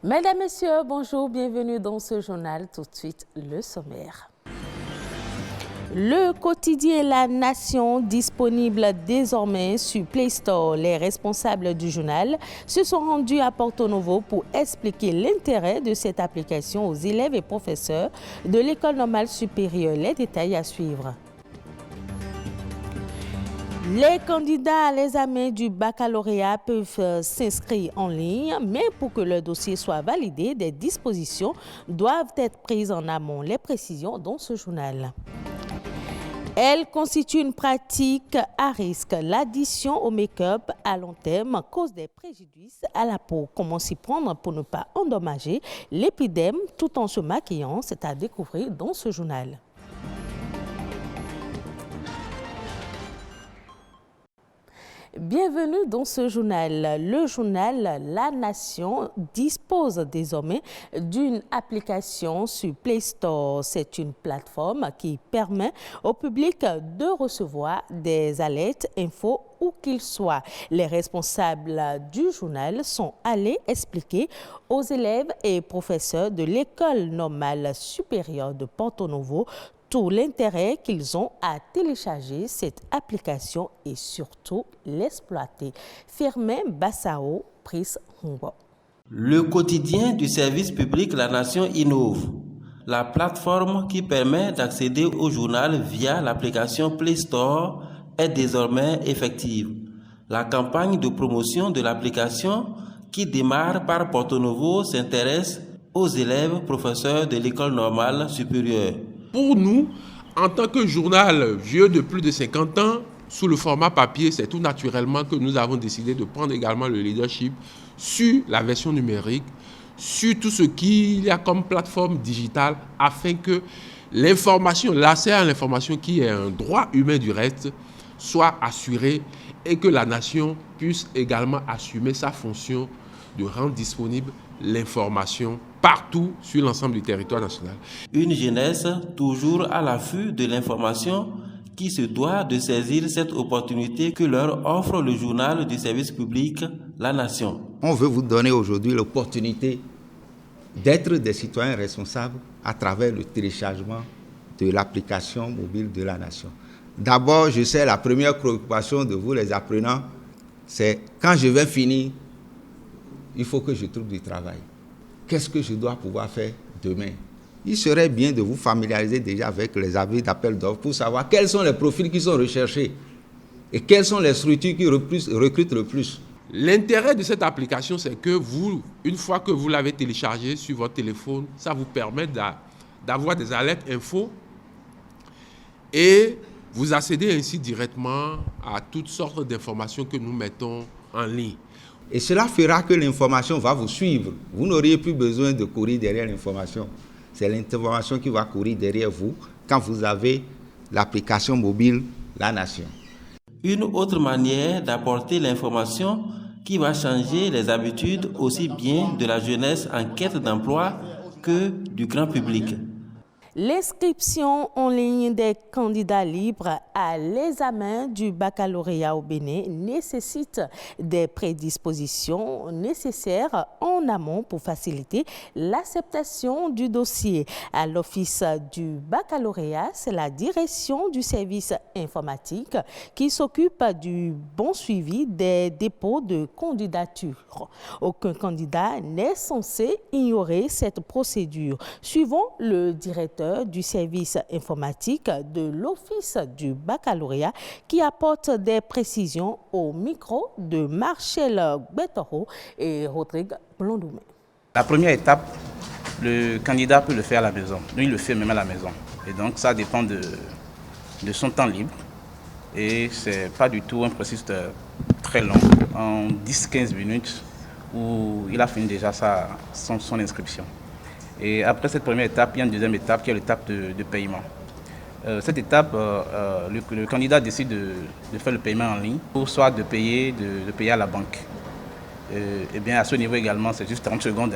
Mesdames, Messieurs, bonjour, bienvenue dans ce journal. Tout de suite, le sommaire. Le quotidien La Nation, disponible désormais sur Play Store. Les responsables du journal se sont rendus à Porto Novo pour expliquer l'intérêt de cette application aux élèves et professeurs de l'École normale supérieure. Les détails à suivre. Les candidats à l'examen du baccalauréat peuvent s'inscrire en ligne, mais pour que leur dossier soit validé, des dispositions doivent être prises en amont. Les précisions dans ce journal. Elle constitue une pratique à risque. L'addition au make-up à long terme cause des préjudices à la peau. Comment s'y prendre pour ne pas endommager l'épiderme tout en se maquillant? C'est à découvrir dans ce journal. Bienvenue dans ce journal. Le journal La Nation dispose désormais d'une application sur Play Store. C'est une plateforme qui permet au public de recevoir des alertes infos où qu'il soit. Les responsables du journal sont allés expliquer aux élèves et professeurs de l'École normale supérieure de Porto Novo tout l'intérêt qu'ils ont à télécharger cette application et surtout l'exploiter. Firmin Bassao, Pris Humbo. Le quotidien du service public La Nation innove. La plateforme qui permet d'accéder au journal via l'application Play Store est désormais effective. La campagne de promotion de l'application qui démarre par Porto Novo s'intéresse aux élèves professeurs de l'École normale supérieure. Pour nous, en tant que journal vieux de plus de 50 ans, sous le format papier, c'est tout naturellement que nous avons décidé de prendre également le leadership sur la version numérique, sur tout ce qu'il y a comme plateforme digitale, afin que l'information, l'accès à l'information qui est un droit humain du reste, soit assuré et que la nation puisse également assumer sa fonction de rendre disponible l'information partout sur l'ensemble du territoire national. Une jeunesse toujours à l'affût de l'information qui se doit de saisir cette opportunité que leur offre le journal du service public La Nation. On veut vous donner aujourd'hui l'opportunité d'être des citoyens responsables à travers le téléchargement de l'application mobile de La Nation. D'abord, je sais, la première préoccupation de vous les apprenants, c'est quand je vais finir, il faut que je trouve du travail. Qu'est-ce que je dois pouvoir faire demain? Il serait bien de vous familiariser déjà avec les avis d'appel d'offres pour savoir quels sont les profils qui sont recherchés et quelles sont les structures qui recrutent le plus. L'intérêt de cette application, c'est que vous, une fois que vous l'avez téléchargée sur votre téléphone, ça vous permet d'avoir des alertes infos et vous accédez ainsi directement à toutes sortes d'informations que nous mettons en ligne. Et cela fera que l'information va vous suivre. Vous n'auriez plus besoin de courir derrière l'information. C'est l'information qui va courir derrière vous quand vous avez l'application mobile La Nation. Une autre manière d'apporter l'information qui va changer les habitudes aussi bien de la jeunesse en quête d'emploi que du grand public. L'inscription en ligne des candidats libres à l'examen du baccalauréat au Bénin nécessite des prédispositions nécessaires en amont pour faciliter l'acceptation du dossier. À l'office du baccalauréat, c'est la direction du service informatique qui s'occupe du bon suivi des dépôts de candidature. Aucun candidat n'est censé ignorer cette procédure. Suivons le directeur du service informatique de l'Office du baccalauréat qui apporte des précisions au micro de Marcel Betoro et Rodrigue Blondoumé. La première étape, le candidat peut le faire à la maison. Lui, il le fait même à la maison. Et donc, ça dépend de son temps libre. Et ce n'est pas du tout un processus très long, en 10-15 minutes, où il a fini déjà son inscription. Et après cette première étape, il y a une deuxième étape qui est l'étape de paiement. Cette étape, le candidat décide de faire le paiement en ligne, ou soit de payer à la banque. Et bien à ce niveau également, c'est juste 30 secondes.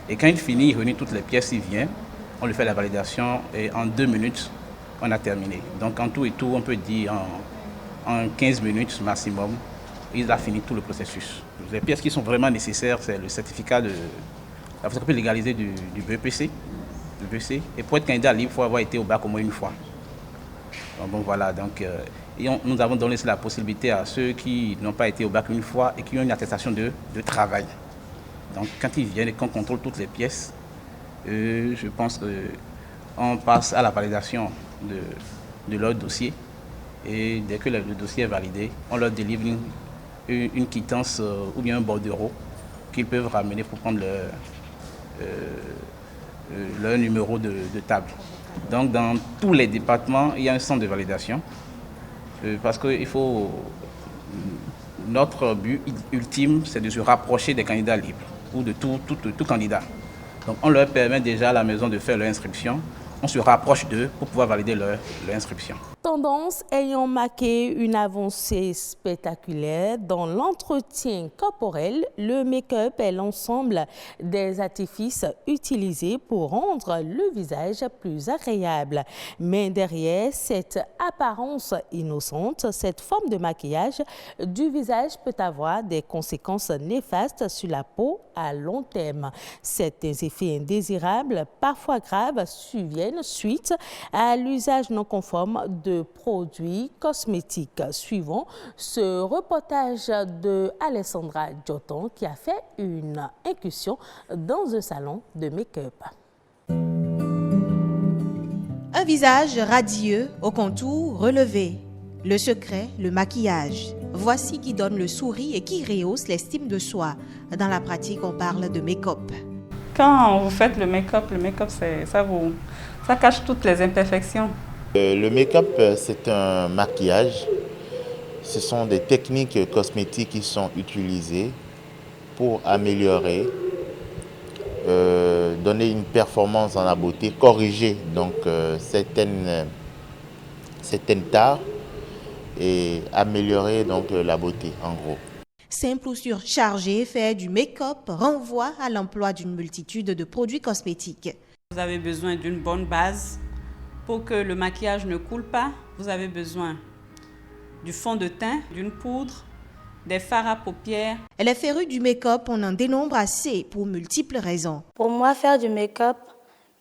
Et quand il finit, il réunit toutes les pièces, il vient, on lui fait la validation et en 2 minutes, on a terminé. Donc en tout et tout, on peut dire en 15 minutes maximum, il a fini tout le processus. Les pièces qui sont vraiment nécessaires, c'est le certificat la photocopie légalisée du BEPC. Et pour être candidat libre, il faut avoir été au bac au moins une fois. Donc voilà, nous avons donné la possibilité à ceux qui n'ont pas été au bac une fois et qui ont une attestation de travail. Donc quand ils viennent et qu'on contrôle toutes les pièces, je pense qu'on passe à la validation de leur dossier. Et dès que le dossier est validé, on leur délivre une quittance ou bien un bordereau qu'ils peuvent ramener pour prendre leur numéro de table. Donc dans tous les départements, il y a un centre de validation parce que notre but ultime, c'est de se rapprocher des candidats libres ou de tout candidat. Donc on leur permet déjà à la maison de faire leur inscription. On se rapproche d'eux pour pouvoir valider leur inscription. Tendance ayant marqué une avancée spectaculaire dans l'entretien corporel, le make-up est l'ensemble des artifices utilisés pour rendre le visage plus agréable. Mais derrière cette apparence innocente, cette forme de maquillage du visage peut avoir des conséquences néfastes sur la peau à long terme. Certains effets indésirables, parfois graves, surviennent suite à l'usage non conforme de produits cosmétiques. Suivons ce reportage de Alessandra Dioton qui a fait une incursion dans un salon de make-up. Un visage radieux, au contour relevé. Le secret, le maquillage. Voici qui donne le sourire et qui rehausse l'estime de soi. Dans la pratique, on parle de make-up. Quand vous faites le make-up, ça cache toutes les imperfections. Le make-up, c'est un maquillage. Ce sont des techniques cosmétiques qui sont utilisées pour améliorer, donner une performance dans la beauté, corriger donc certaines tares et améliorer donc la beauté en gros. Simple ou surchargé, faire du make-up renvoie à l'emploi d'une multitude de produits cosmétiques. Vous avez besoin d'une bonne base pour que le maquillage ne coule pas. Vous avez besoin du fond de teint, d'une poudre, des fards à paupières. Les férus du make-up, on en dénombre assez pour multiples raisons. Pour moi, faire du make-up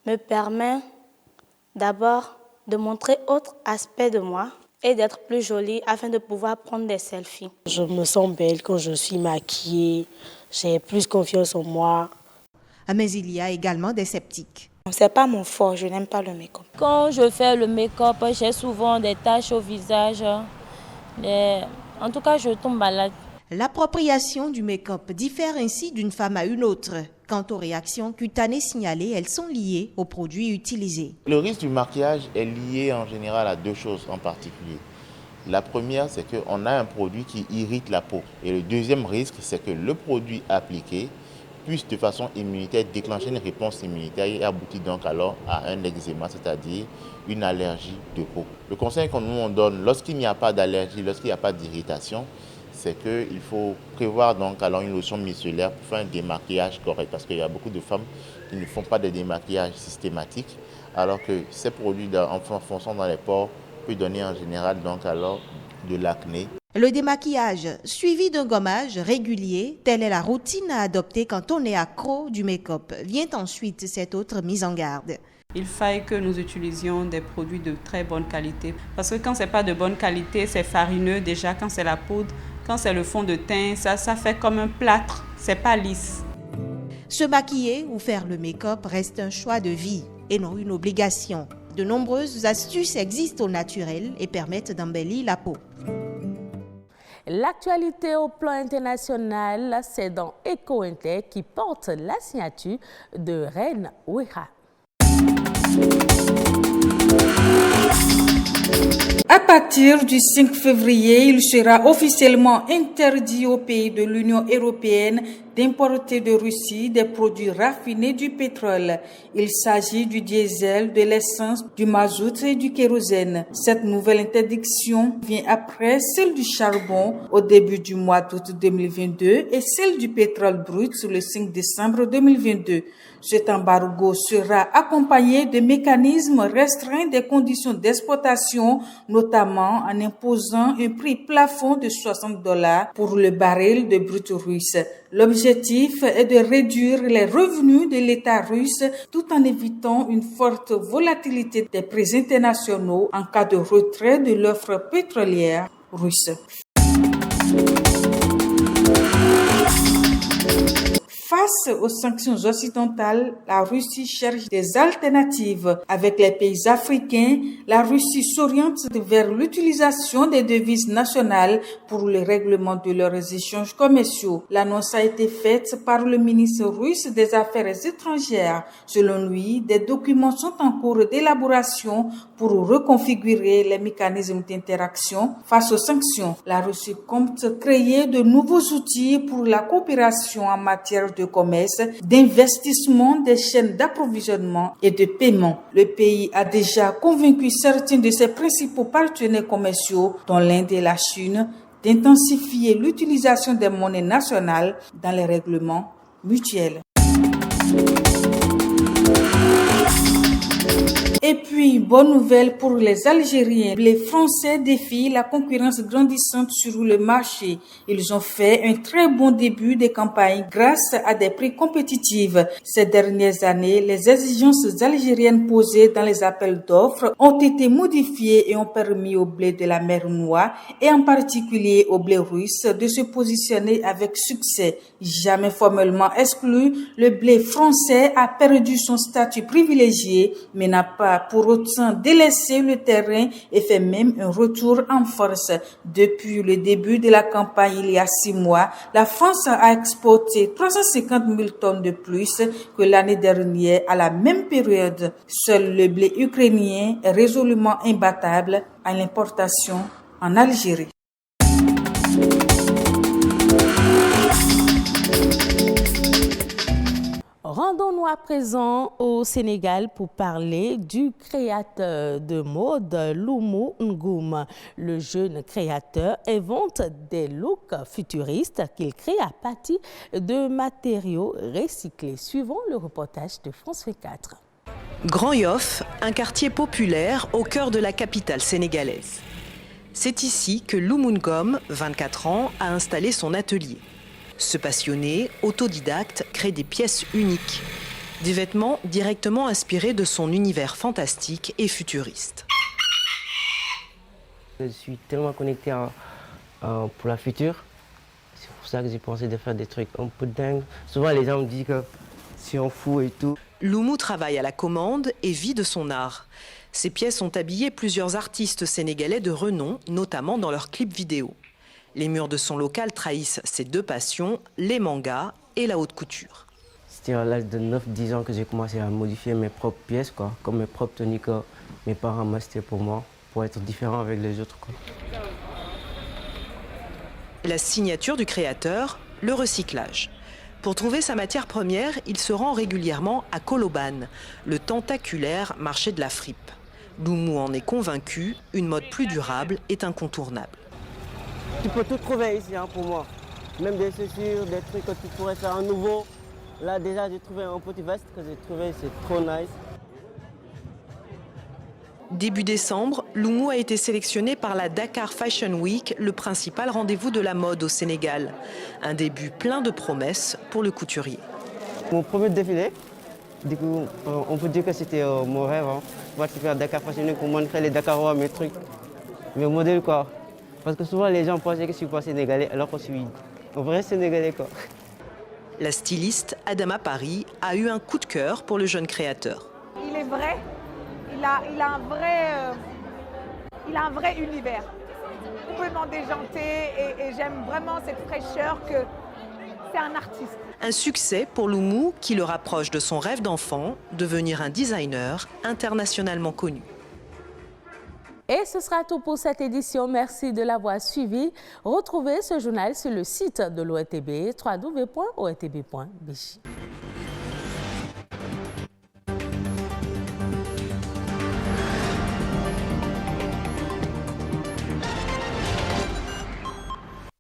me permet d'abord de montrer autre aspect de moi et d'être plus jolie afin de pouvoir prendre des selfies. Je me sens belle quand je suis maquillée, j'ai plus confiance en moi. Mais il y a également des sceptiques. C'est pas mon fort, je n'aime pas le make-up. Quand je fais le make-up, j'ai souvent des taches au visage. En tout cas, je tombe malade. L'appropriation du make-up diffère ainsi d'une femme à une autre. Quant aux réactions cutanées signalées, elles sont liées aux produits utilisés. Le risque du maquillage est lié en général à deux choses en particulier. La première, c'est qu'on a un produit qui irrite la peau. Et le deuxième risque, c'est que le produit appliqué puisse de façon immunitaire déclencher une réponse immunitaire et aboutir donc alors à un eczéma, c'est-à-dire une allergie de peau. Le conseil que nous on donne lorsqu'il n'y a pas d'allergie, lorsqu'il n'y a pas d'irritation, c'est qu'il faut prévoir donc alors une lotion micellaire pour faire un démaquillage correct, parce qu'il y a beaucoup de femmes qui ne font pas de démaquillage systématique, alors que ces produits en fonçant dans les pores peut donner en général donc alors de l'acné. Le démaquillage suivi d'un gommage régulier, telle est la routine à adopter quand on est accro du make-up. Vient ensuite cette autre mise en garde. Il faille que nous utilisions des produits de très bonne qualité. Parce que quand ce n'est pas de bonne qualité, c'est farineux déjà. Quand c'est la poudre, quand c'est le fond de teint, ça fait comme un plâtre, c'est pas lisse. Se maquiller ou faire le make-up reste un choix de vie et non une obligation. De nombreuses astuces existent au naturel et permettent d'embellir la peau. L'actualité au plan international, c'est dans Eco-Inter qui porte la signature de Reine Ouéra. À partir du 5 février, il sera officiellement interdit aux pays de l'Union européenne d'importer de Russie des produits raffinés du pétrole. Il s'agit du diesel, de l'essence, du mazout et du kérosène. Cette nouvelle interdiction vient après celle du charbon au début du mois d'août 2022 et celle du pétrole brut le 5 décembre 2022. Cet embargo sera accompagné de mécanismes restreints des conditions d'exploitation, notamment en imposant un prix plafond de $60 pour le baril de brut russe. L'objectif est de réduire les revenus de l'État russe tout en évitant une forte volatilité des prix internationaux en cas de retrait de l'offre pétrolière russe. Face aux sanctions occidentales, la Russie cherche des alternatives. Avec les pays africains, la Russie s'oriente vers l'utilisation des devises nationales pour le règlement de leurs échanges commerciaux. L'annonce a été faite par le ministre russe des Affaires étrangères. Selon lui, des documents sont en cours d'élaboration pour reconfigurer les mécanismes d'interaction face aux sanctions. La Russie compte créer de nouveaux outils pour la coopération en matière de commerce, d'investissement, des chaînes d'approvisionnement et de paiement. Le pays a déjà convaincu certains de ses principaux partenaires commerciaux, dont l'Inde et la Chine, d'intensifier l'utilisation des monnaies nationales dans les règlements mutuels. Et puis, bonne nouvelle pour les Algériens. Les Français défient la concurrence grandissante sur le marché. Ils ont fait un très bon début de campagne grâce à des prix compétitifs. Ces dernières années, les exigences algériennes posées dans les appels d'offres ont été modifiées et ont permis au blé de la mer Noire et en particulier au blé russe de se positionner avec succès. Jamais formellement exclu, le blé français a perdu son statut privilégié, mais n'a pas pour autant délaissé le terrain et fait même un retour en force. Depuis le début de la campagne il y a 6 mois, la France a exporté 350 000 tonnes de plus que l'année dernière à la même période. Seul le blé ukrainien est résolument imbattable à l'importation en Algérie. Rendons-nous à présent au Sénégal pour parler du créateur de mode Loumou Ngoum. Le jeune créateur invente des looks futuristes qu'il crée à partir de matériaux recyclés. Suivons le reportage de France 24. Grand Yoff, un quartier populaire au cœur de la capitale sénégalaise. C'est ici que Loumou Ngoum, 24 ans, a installé son atelier. Ce passionné, autodidacte, crée des pièces uniques, des vêtements directement inspirés de son univers fantastique et futuriste. Je suis tellement connecté pour la future, c'est pour ça que j'ai pensé de faire des trucs un peu dingues. Souvent les gens me disent que c'est un fou et tout. Loumou travaille à la commande et vit de son art. Ses pièces ont habillé plusieurs artistes sénégalais de renom, notamment dans leurs clips vidéo. Les murs de son local trahissent ses deux passions, les mangas et la haute couture. C'était à l'âge de 9-10 ans que j'ai commencé à modifier mes propres pièces, comme mes propres tenues que mes parents m'achetaient pour moi, pour être différent avec les autres. La signature du créateur, le recyclage. Pour trouver sa matière première, il se rend régulièrement à Colobane, le tentaculaire marché de la fripe. Loumou en est convaincu, une mode plus durable est incontournable. Tu peux tout trouver ici pour moi, même des chaussures, des trucs que tu pourrais faire à nouveau. Là déjà j'ai trouvé un petit veste que j'ai trouvé, c'est trop nice. Début décembre, Loumou a été sélectionné par la Dakar Fashion Week, le principal rendez-vous de la mode au Sénégal. Un début plein de promesses pour le couturier. Mon premier défilé, du coup, on peut dire que c'était mon rêve, participer à Dakar Fashion Week pour montrer les Dakarois mes trucs, mes modèles quoi. Parce que souvent les gens pensaient que je suis pas sénégalais alors que je suis un vrai sénégalais quoi. La styliste Adama Paris a eu un coup de cœur pour le jeune créateur. Il est vrai, il a un vrai univers, complètement déjanté et j'aime vraiment cette fraîcheur que c'est un artiste. Un succès pour Loumou qui le rapproche de son rêve d'enfant, devenir un designer internationalement connu. Et ce sera tout pour cette édition. Merci de l'avoir suivi. Retrouvez ce journal sur le site de l'ORTB, www.ortb.bj.